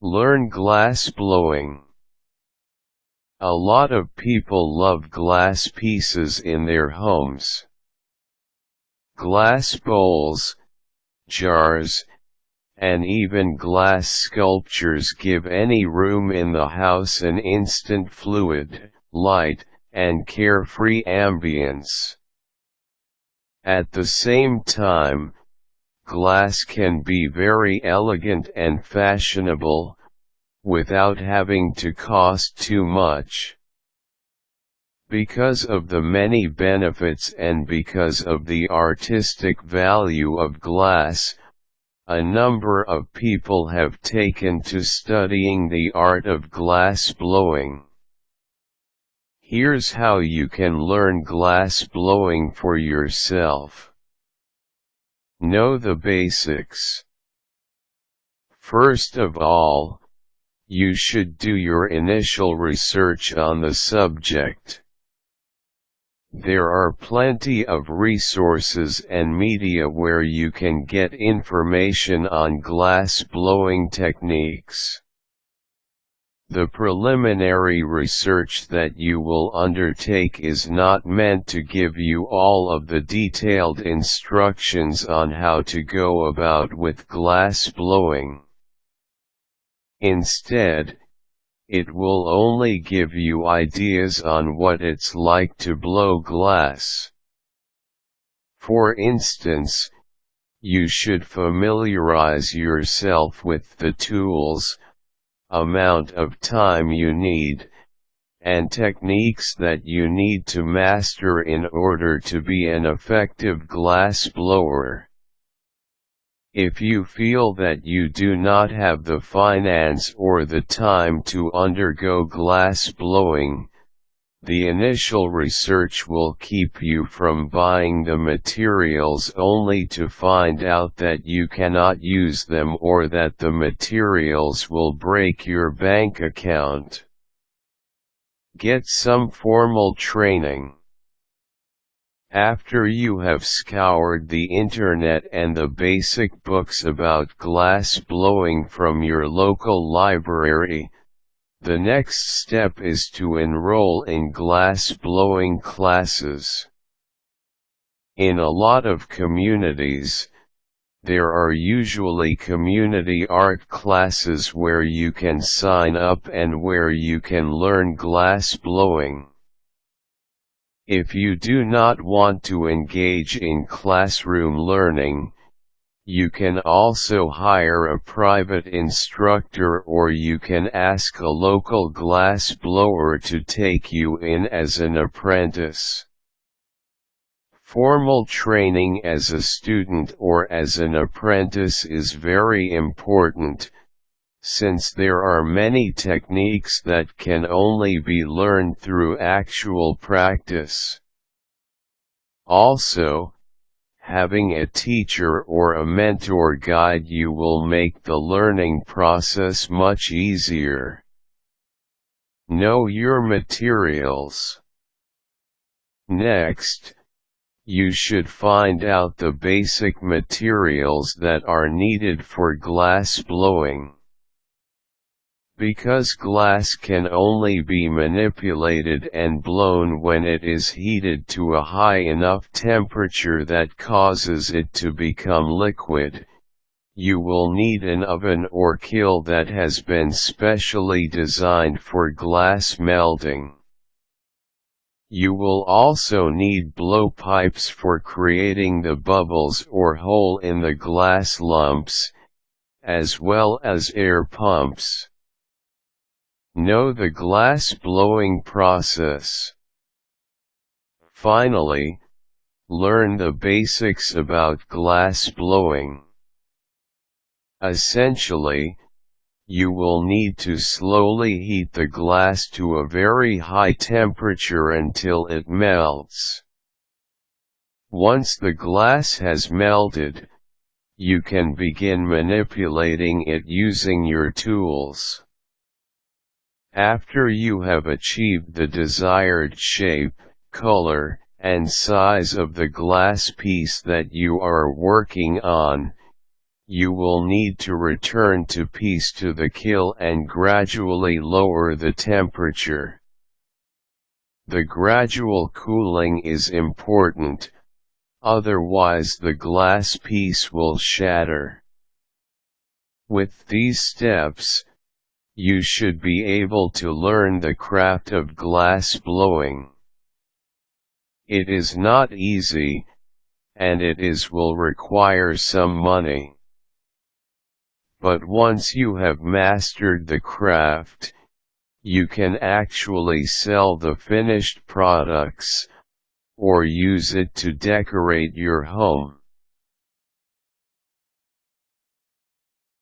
Learn glass blowing. A lot of people love glass pieces in their homes. Glass bowls, jars, and even glass sculptures give any room in the house an instant fluid, light, and carefree ambience. At the same time, glass can be very elegant and fashionable, without having to cost too much. Because of the many benefits and because of the artistic value of glass, a number of people have taken to studying the art of glass blowing. Here's how you can learn glass blowing for yourself. Know the basics. First of all, you should do your initial research on the subject. There are plenty of resources and media where you can get information on glass blowing techniques. The preliminary research that you will undertake is not meant to give you all of the detailed instructions on how to go about with glass blowing. Instead, it will only give you ideas on what it's like to blow glass. For instance, you should familiarize yourself with the tools, amount of time you need, and techniques that you need to master in order to be an effective glass blower. If you feel that you do not have the finance or the time to undergo glass blowing, the initial research will keep you from buying the materials only to find out that you cannot use them or that the materials will break your bank account. Get some formal training. After you have scoured the internet and the basic books about glass blowing from your local library, the next step is to enroll in glass blowing classes. In a lot of communities, there are usually community art classes where you can sign up and where you can learn glass blowing. If you do not want to engage in classroom learning, you can also hire a private instructor or you can ask a local glass blower to take you in as an apprentice. Formal training as a student or as an apprentice is very important, since there are many techniques that can only be learned through actual practice. Also, having a teacher or a mentor guide you will make the learning process much easier. Know your materials. Next, you should find out the basic materials that are needed for glass blowing. Because glass can only be manipulated and blown when it is heated to a high enough temperature that causes it to become liquid, you will need an oven or kiln that has been specially designed for glass melting. You will also need blowpipes for creating the bubbles or hole in the glass lumps, as well as air pumps. Know the glass blowing process. Finally, learn the basics about glass blowing. Essentially, you will need to slowly heat the glass to a very high temperature until it melts. Once the glass has melted, you can begin manipulating it using your tools. After you have achieved the desired shape, color, and size of the glass piece that you are working on, you will need to return to piece to the kiln and gradually lower the temperature. The gradual cooling is important, otherwise the glass piece will shatter. With these steps, you should be able to learn the craft of glass blowing. It is not easy, and will require some money. But once you have mastered the craft, you can actually sell the finished products, or use it to decorate your home.